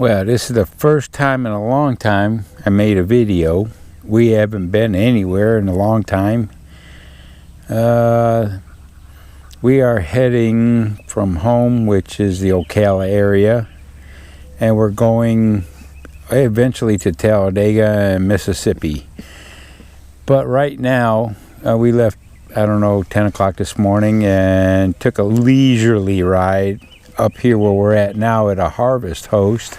Well, this is the first time in a long time I made a video. We haven't been anywhere in a long time. We are heading from home, which is the Ocala area, and we're going eventually to Talladega, Mississippi. But right now, we left, I don't know, 10 o'clock this morning and took a leisurely ride up here where we're at now at a Harvest Host.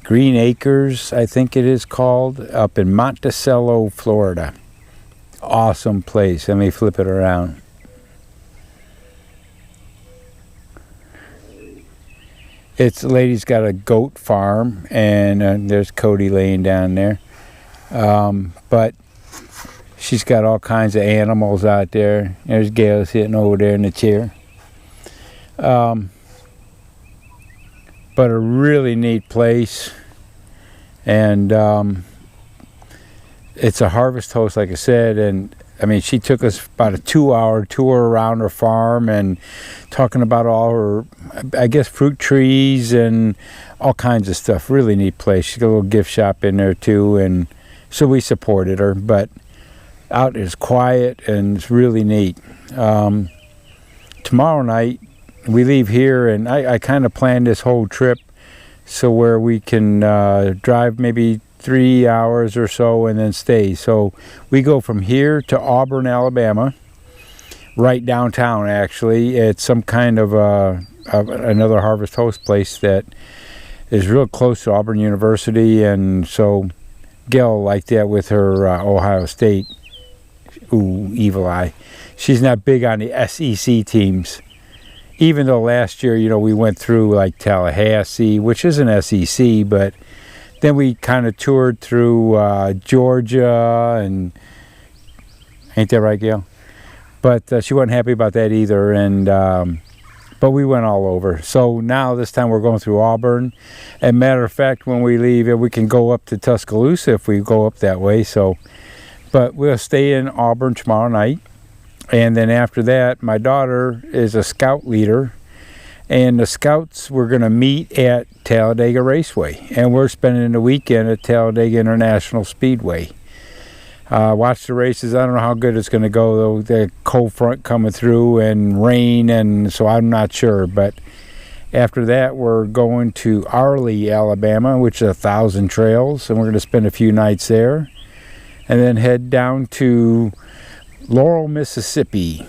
Green Acres, I think it is called, up in Monticello, Florida. Awesome place. Let me flip it around. The lady's got a goat farm, and there's Cody laying down there. But she's got all kinds of animals out there. There's Gail sitting over there in the chair. But a really neat place, and it's a Harvest Host, like I said, and I mean, she took us about a 2-hour tour around her farm and talking about all her, I guess, fruit trees and all kinds of stuff. Really neat place. She's got a little gift shop in there too, and so we supported her, but out is quiet and it's really neat. Tomorrow night, we leave here, and I kind of planned this whole trip so where we can drive maybe 3 hours or so and then stay. So we go from here to Auburn, Alabama, right downtown actually. It's some kind of another Harvest Host place that is real close to Auburn University, and so Gail liked that with her Ohio State. Ooh, evil eye. She's not big on the SEC teams. Even though last year, you know, we went through like Tallahassee, which isn't SEC, but then we kind of toured through Georgia, and ain't that right, Gail? But she wasn't happy about that either, and but we went all over. So now this time we're going through Auburn. And matter of fact, when we leave, we can go up to Tuscaloosa if we go up that way. So, but we'll stay in Auburn tomorrow night. And then after that, my daughter is a scout leader, and the scouts, we're going to meet at Talladega Raceway, and we're spending the weekend at Talladega International Speedway. Watch the races. I don't know how good it's going to go, though. The cold front coming through and rain, and so I'm not sure. But after that, we're going to Arley, Alabama, which is 1,000 trails, and we're going to spend a few nights there, and then head down to Laurel, Mississippi.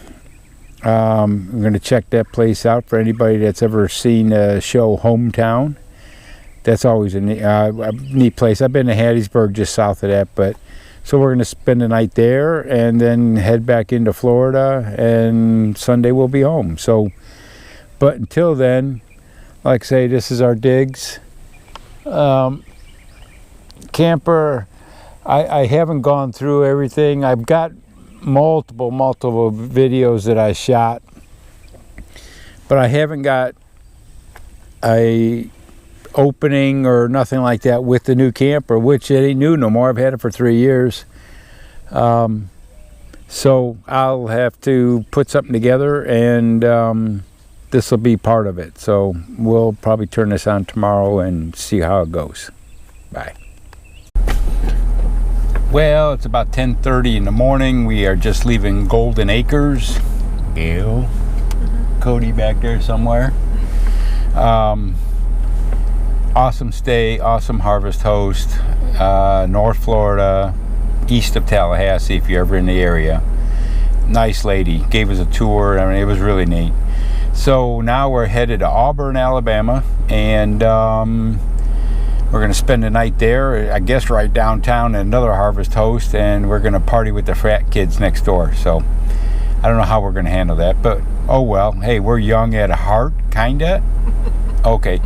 I'm going to check that place out for anybody that's ever seen the show Hometown. That's always a neat place. I've been to Hattiesburg, just south of that, but so we're going to spend the night there and then head back into Florida, and Sunday we'll be home. So, but until then, like I say, this is our digs. Camper, I haven't gone through everything. I've got multiple videos that I shot, but I haven't got a opening or nothing like that with the new camper, which it ain't new no more. I've had it for 3 years, so I'll have to put something together, and this will be part of it. So we'll probably turn this on tomorrow and see how it goes. Bye. Well, it's about 10:30 in the morning. We are just leaving Golden Acres. Gail, Cody back there somewhere. Awesome stay, awesome Harvest Host, North Florida, east of Tallahassee if you're ever in the area. Nice lady, gave us a tour. I mean, it was really neat. So now we're headed to Auburn, Alabama, and we're going to spend the night there, I guess right downtown at another Harvest Host, and we're going to party with the frat kids next door. So I don't know how we're going to handle that, but oh well. Hey, we're young at heart, kinda. Okay,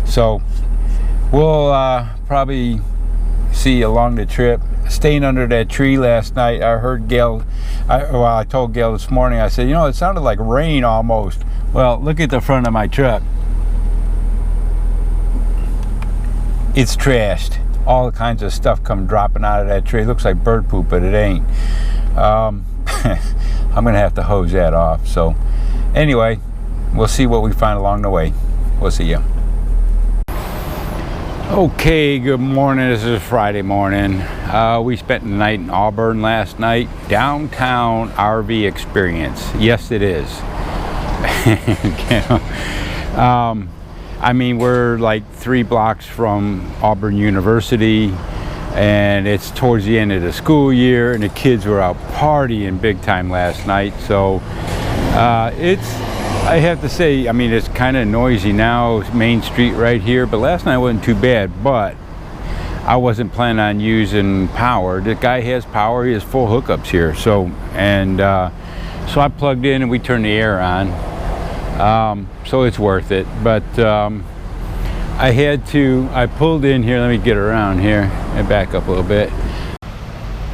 so we'll probably see you along the trip. Staying under that tree last night, I heard Gail, I told Gail this morning, I said, you know, it sounded like rain almost. Well, look at the front of my truck. It's trashed. All kinds of stuff come dropping out of that tree. It looks like bird poop, but it ain't. I'm going to have to hose that off. So anyway, we'll see what we find along the way. We'll see you. Okay, good morning. This is Friday morning. We spent the night in Auburn last night. Downtown RV experience. Yes, it is. I mean, we're like 3 blocks from Auburn University, and it's towards the end of the school year, and the kids were out partying big time last night. So I have to say, I mean, it's kind of noisy now. It's Main Street right here, but last night wasn't too bad. But I wasn't planning on using power. The guy has power. He has full hookups here. So I plugged in and we turned the air on. So it's worth it. But I pulled in here. Let me get around here and back up a little bit.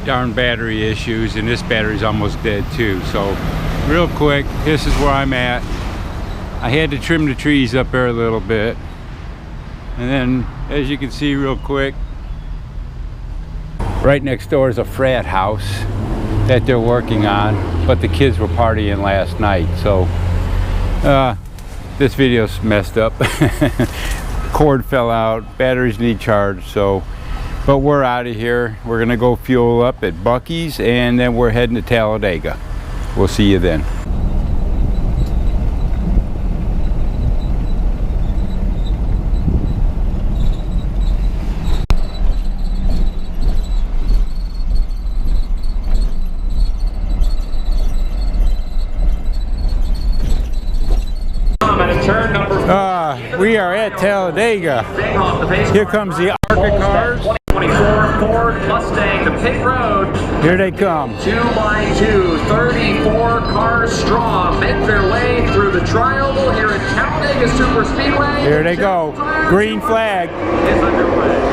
Darn battery issues, and this battery's almost dead too. So real quick, this is where I'm at. I had to trim the trees up there a little bit, and then as you can see real quick, right next door is a frat house that they're working on, but the kids were partying last night. So this video's messed up. Cord fell out, batteries need charge. So but we're out of here. We're gonna go fuel up at Buc-ee's, and then we're heading to Talladega. We'll see you then. We are at Talladega. Here comes the ARCA cars. 2024 Ford Mustang to pit road. Here they come. 2x2, 34 cars strong, make their way through the tri-oval here at Talladega Super Speedway. Here they go. Green flag is underway.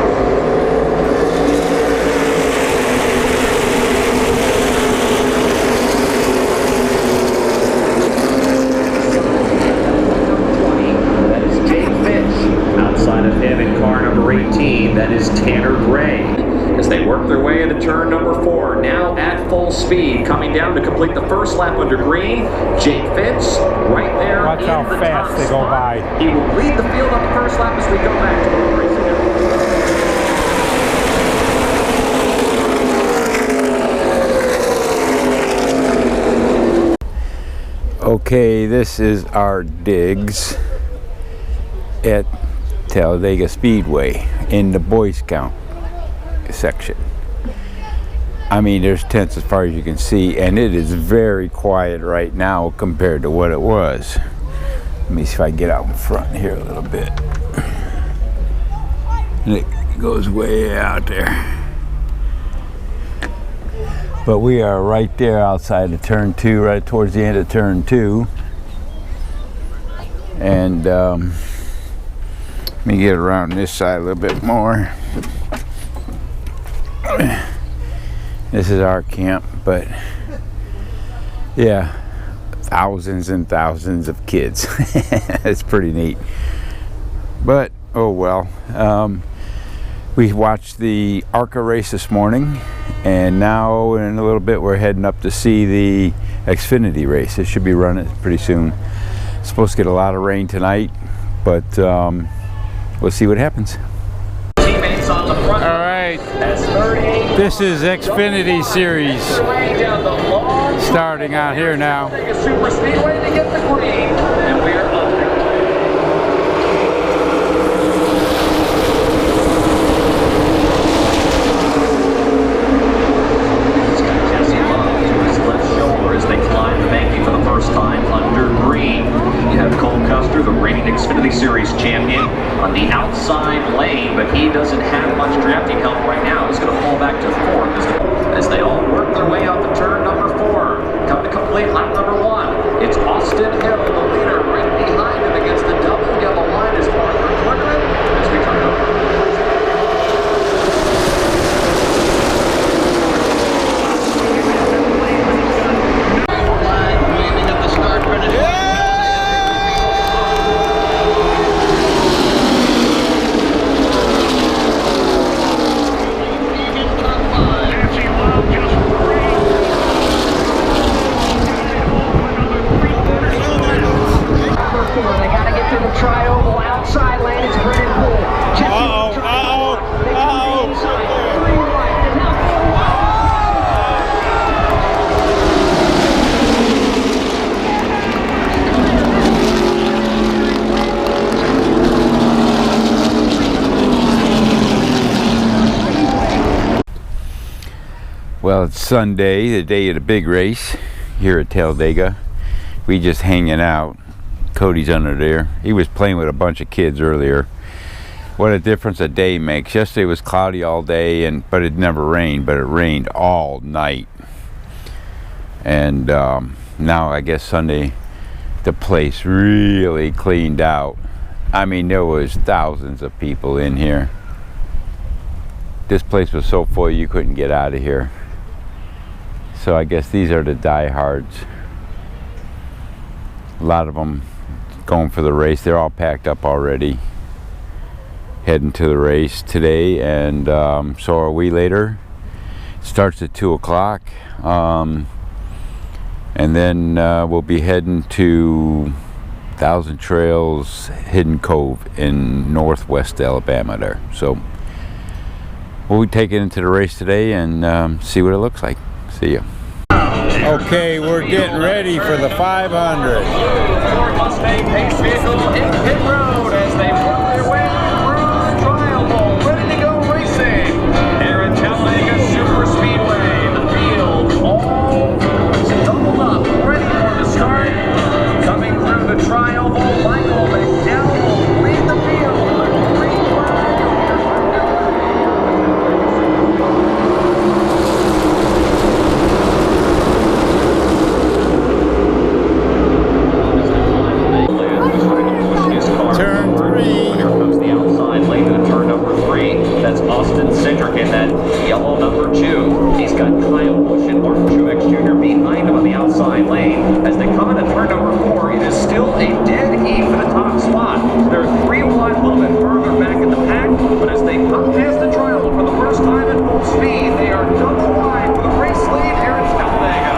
That is Tanner Gray. As they work their way into turn number 4, now at full speed, coming down to complete the first lap under green. Jake Fitz right there. Watch how fast they go by. He will lead the field on the first lap as we go back to the racing. Okay, this is our digs at Talladega Speedway in the Boy Scout section. I mean, there's tents as far as you can see, and it is very quiet right now compared to what it was. Let me see if I can get out in front here a little bit. And it goes way out there. But we are right there outside of turn 2, right towards the end of turn 2. And let me get around this side a little bit more. This is our camp, but yeah, thousands and thousands of kids. It's pretty neat. But oh well. We watched the ARCA race this morning, and now in a little bit we're heading up to see the Xfinity race. It should be running pretty soon. It's supposed to get a lot of rain tonight, but we'll see what happens. Teammates on the front. All right. This is Xfinity Series starting out here now. Super Speedway to get the green, and we're up. Jesse Love to his left shoulder as they climb the banking for the first time under green. You have Cole Custer, the reigning Xfinity Series champion, on the outside lane, but he doesn't have much drafting help right now. He's going to fall back to 4th as they all work their way out to turn number 4. Come to complete lap number 1. It's Austin Hill, the leader, right behind him against the double yellow line is Parker Clifford as we turn over. They got to get to the tri-oval outside lane. It's pretty cool. Well, it's Sunday, the day of the big race here at Talladega. We just hanging out. Cody's under there. He was playing with a bunch of kids earlier. What a difference a day makes. Yesterday was cloudy all day, but it never rained, but it rained all night. And now I guess Sunday the place really cleaned out. I mean, there was thousands of people in here. This place was so full you couldn't get out of here. So I guess these are the diehards. A lot of them going for the race. They're all packed up already, heading to the race today, and so are we later. It starts at 2 o'clock, and then we'll be heading to Thousand Trails Hidden Cove in northwest Alabama there. So we'll be taking into the race today and see what it looks like. See ya. Okay, we're getting ready for the 500. Ford Mustang pace vehicle in pit road as they work their way through the trial bowl, ready to go racing. Here at Talladega Super Speedway, the field all doubled up, ready for the start. Coming through the trial bowl, Michael McDowell will lead the field. The green flag. In that yellow number 2. He's got Kyle Busch and Martin Truex Jr. behind him on the outside lane. As they come into turn number 4, it is still a dead heat for the top spot. They're 3 wide, a little bit further back in the pack, but as they come past the trial for the first time at full speed, they are double wide for the race lead here at Talladega.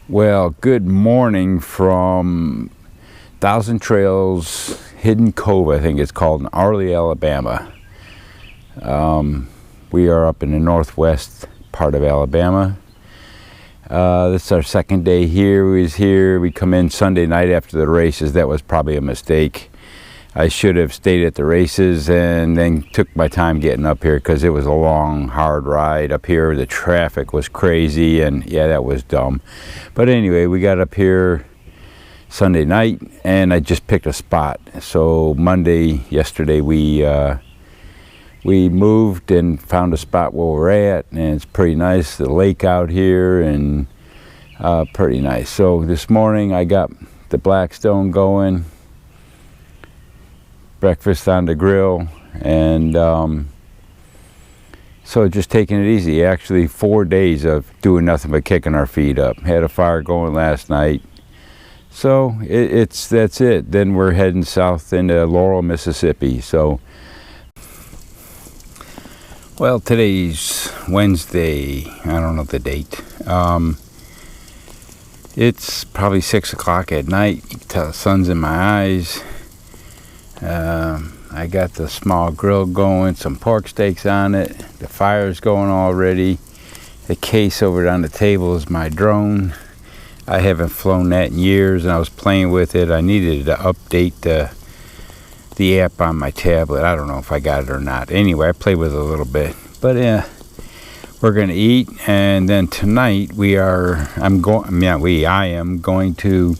Well, good morning from Thousand Trails Hidden Cove, I think it's called, in Arley, Alabama. We are up in the northwest part of Alabama. This is our second day here. We come in Sunday night after the races. That was probably a mistake. I should have stayed at the races and then took my time getting up here because it was a long, hard ride up here. The traffic was crazy, and yeah, that was dumb. But anyway, we got up here Sunday night, and I just picked a spot. So yesterday, we moved and found a spot where we're at, and it's pretty nice. The lake out here, and pretty nice. So this morning, I got the Blackstone going. Breakfast on the grill, and so just taking it easy. Actually 4 days of doing nothing but kicking our feet up. Had a fire going last night, so that's it. Then we're heading south into Laurel, Mississippi. So well, today's Wednesday. I don't know the date. It's probably 6 o'clock at night. You can tell the sun's in my eyes. I got the small grill going, some pork steaks on it. The fire's going already. The case over on the table is my drone. I haven't flown that in years, and I was playing with it. I needed to update the app on my tablet. I don't know if I got it or not. Anyway, I played with it a little bit. But we're gonna eat, and then tonight I am going to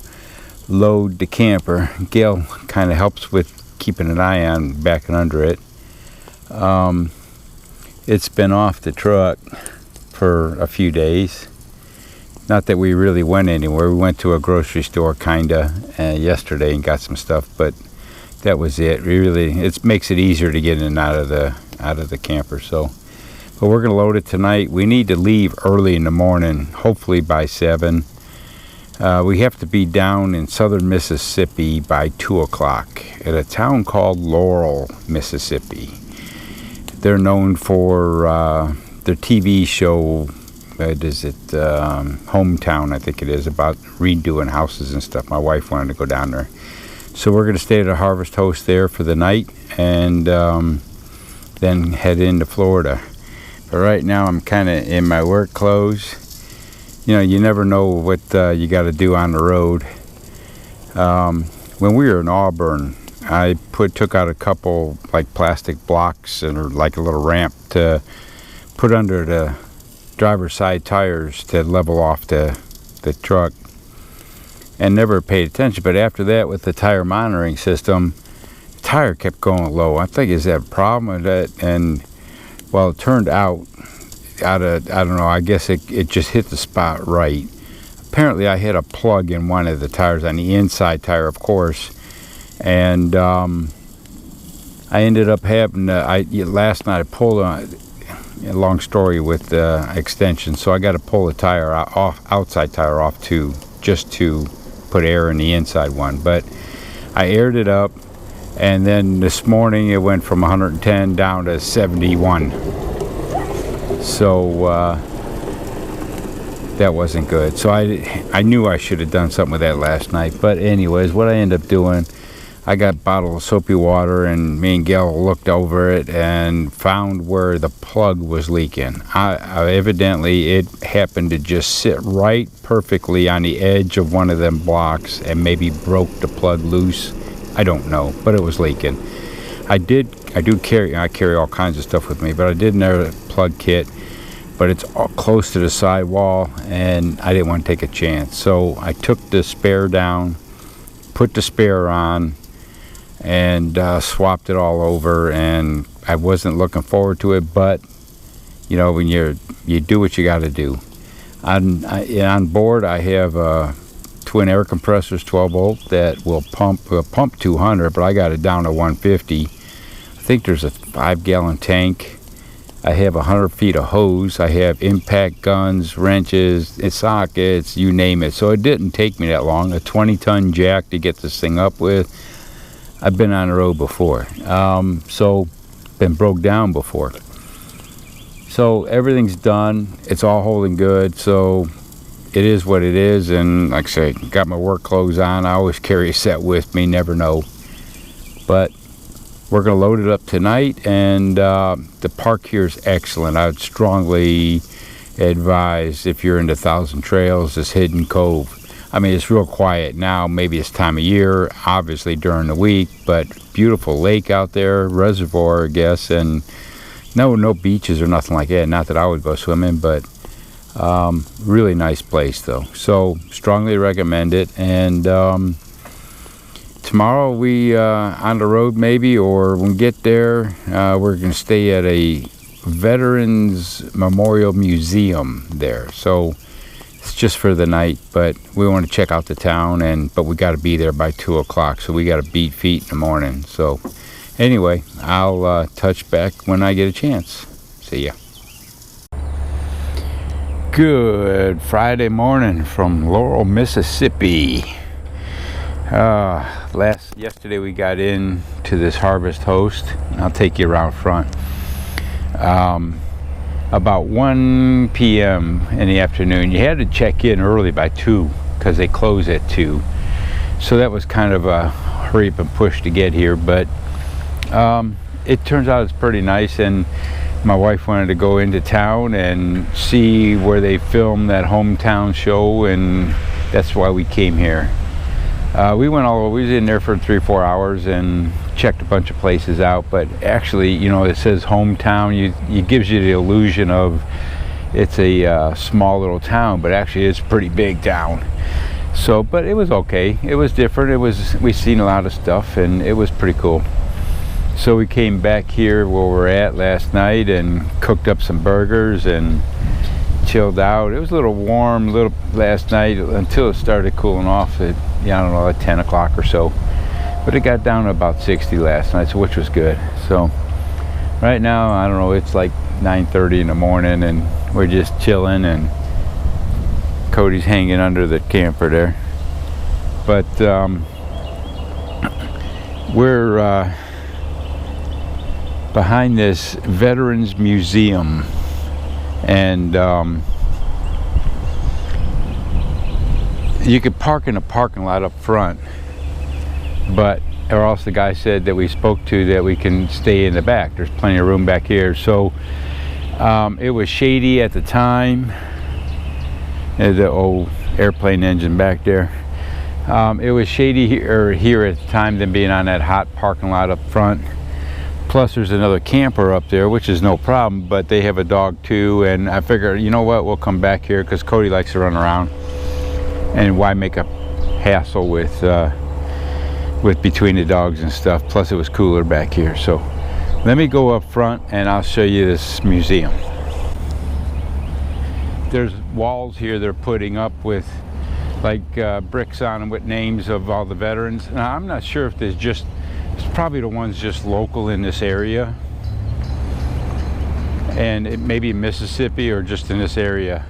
load the camper. Gail kind of helps with keeping an eye on back and under it. It's been off the truck for a few days. Not that we really went anywhere. We went to a grocery store kinda yesterday and got some stuff, but that was it. It makes it easier to get in and out of the camper. So, but we're gonna load it tonight. We need to leave early in the morning, hopefully by 7. We have to be down in southern Mississippi by 2 o'clock at a town called Laurel, Mississippi. They're known for their TV show, Hometown, I think it is, about redoing houses and stuff. My wife wanted to go down there. So we're going to stay at a Harvest Hosta there for the night and then head into Florida. But right now I'm kind of in my work clothes. You know, you never know what you got to do on the road. When we were in Auburn, I took out a couple like plastic blocks and like a little ramp to put under the driver's side tires to level off the truck, and never paid attention. But after that, with the tire monitoring system, the tire kept going low. I think, is that a problem with that? And well, it turned out, I don't know, I guess it just hit the spot right. Apparently I hit a plug in one of the tires, on the inside tire, of course, and I ended up having last night I pulled a long story with the extension, so I got to pull the tire outside tire off too, just to put air in the inside one. But I aired it up, and then this morning it went from 110 down to 71. So that wasn't good. So I knew I should have done something with that last night. But anyways, what I ended up doing, I got a bottle of soapy water, and me and Gail looked over it and found where the plug was leaking. Evidently it happened to just sit right perfectly on the edge of one of them blocks and maybe broke the plug loose. I don't know, but it was leaking. I carry all kinds of stuff with me, but I did know a plug kit, but it's all close to the sidewall, and I didn't want to take a chance. So I took the spare down, put the spare on, and swapped it all over. And I wasn't looking forward to it, but you know, when you do what you got to do. On board, I have twin air compressors, 12 volt, that will pump 200, but I got it down to 150. I think there's a 5-gallon tank. I have 100 feet of hose. I have impact guns, wrenches, sockets, you name it. So it didn't take me that long. A 20-ton jack to get this thing up with. I've been on the road before, so been broke down before. So everything's done. It's all holding good. So it is what it is. And like I say, got my work clothes on. I always carry a set with me. Never know. But we're going to load it up tonight, and the park here is excellent. I would strongly advise, if you're into Thousand Trails, this Hidden Cove. I mean, it's real quiet now. Maybe it's time of year, obviously during the week, but beautiful lake out there, reservoir, I guess, and no beaches or nothing like that. Not that I would go swimming, but really nice place though. So strongly recommend it. And tomorrow we on the road maybe, or when we get there, we're going to stay at a Veterans Memorial Museum there. So it's just for the night, but we want to check out the town, but we got to be there by 2 o'clock, so we got to beat feet in the morning. So anyway, I'll touch back when I get a chance. See ya. Good Friday morning from Laurel, Mississippi. Yesterday we got in to this Harvest Hosta. I'll take you around front. About 1 p.m. in the afternoon. You had to check in early by 2 because they close at 2. So that was kind of a hurry up and push to get here. But it turns out it's pretty nice. And my wife wanted to go into town and see where they filmed that Hometown show. And that's why we came here. We was in there for 3-4 hours and checked a bunch of places out, but actually, you know, it says Hometown, it gives you the illusion of it's a small little town, but actually it's a pretty big town. So, but it was okay. It was different. We've seen a lot of stuff, and it was pretty cool. So we came back here where we're at last night and cooked up some burgers and chilled out. It was a little warm last night until it started cooling off at, I don't know, at 10 o'clock or so. But it got down to about 60 last night, which was good. So right now, I don't know, it's like 9:30 in the morning, and we're just chilling and Cody's hanging under the camper there. But we're behind this Veterans Museum, and you could park in a parking lot up front, but or else the guy said that we spoke to that we can stay in the back. There's plenty of room back here. So it was shady at the time. There's the old airplane engine back there. It was shady here at the time than being on that hot parking lot up front. Plus there's another camper up there, which is no problem, but they have a dog too, and I figure, you know what, we'll come back here because Cody likes to run around, and why make a hassle with between the dogs and stuff. Plus it was cooler back here. So let me go up front and I'll show you this museum. There's walls here they're putting up with like bricks on them with names of all the veterans. Now I'm not sure if there's just, it's probably the ones just local in this area, and it may be Mississippi or just in this area,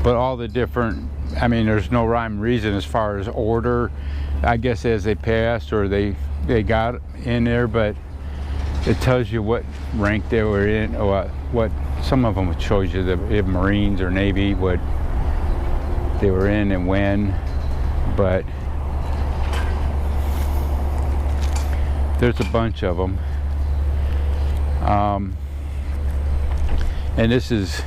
but all the different, I mean, there's no rhyme or reason as far as order, I guess, as they passed or they got in there, but it tells you what rank they were in, or what some of them shows you the Marines or Navy, what they were in and when. But there's a bunch of them, and this is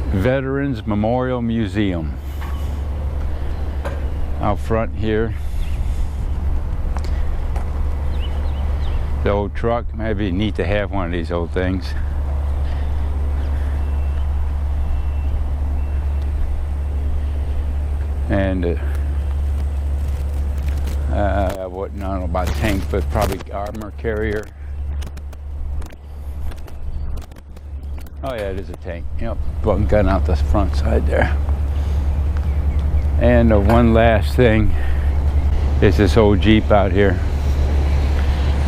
Veterans Memorial Museum out front here. The old truck, might be neat to have one of these old things. And I don't know about tank, but probably armor carrier. Oh yeah, it is a tank. Yep, gun out the front side there. And one last thing is this old Jeep out here.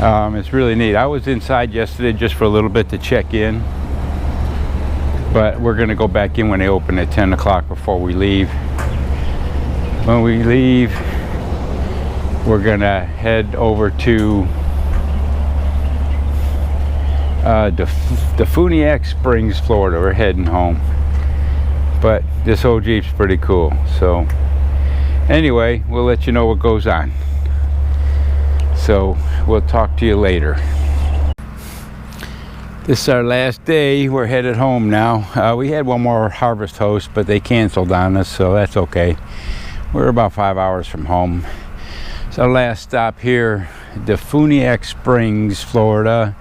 It's really neat. I was inside yesterday just for a little bit to check in, but we're going to go back in when they open at 10 o'clock before we leave. When we leave, we're going to head over to Defuniak Springs, Florida. We're heading home. But this old Jeep's pretty cool. So anyway, we'll let you know what goes on. So we'll talk to you later. This is our last day. We're headed home now. We had one more Harvest Host, but they canceled on us, so that's okay. We're about 5 hours from home. So our last stop here, Defuniak Springs, Florida,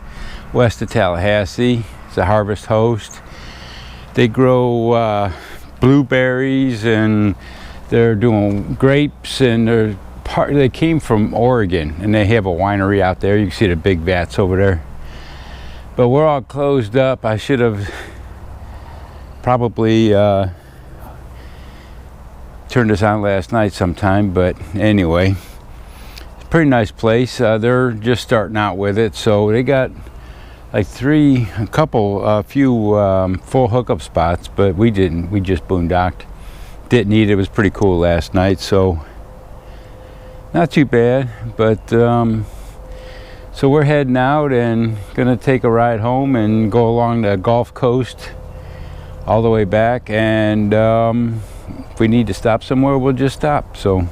west of Tallahassee. It's a Harvest Host. They grow blueberries, and they're doing grapes, and they came from Oregon, and they have a winery out there. You can see the big vats over there. But we're all closed up. I should have probably turned this on last night sometime, but anyway, it's a pretty nice place. They're just starting out with it, so they got like a few full hookup spots, but we didn't. We just boondocked. Didn't need it. It was pretty cool last night, so not too bad. But so we're heading out and gonna take a ride home and go along the Gulf Coast all the way back, and if we need to stop somewhere, we'll just stop. So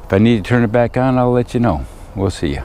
if I need to turn it back on, I'll let you know. We'll see you.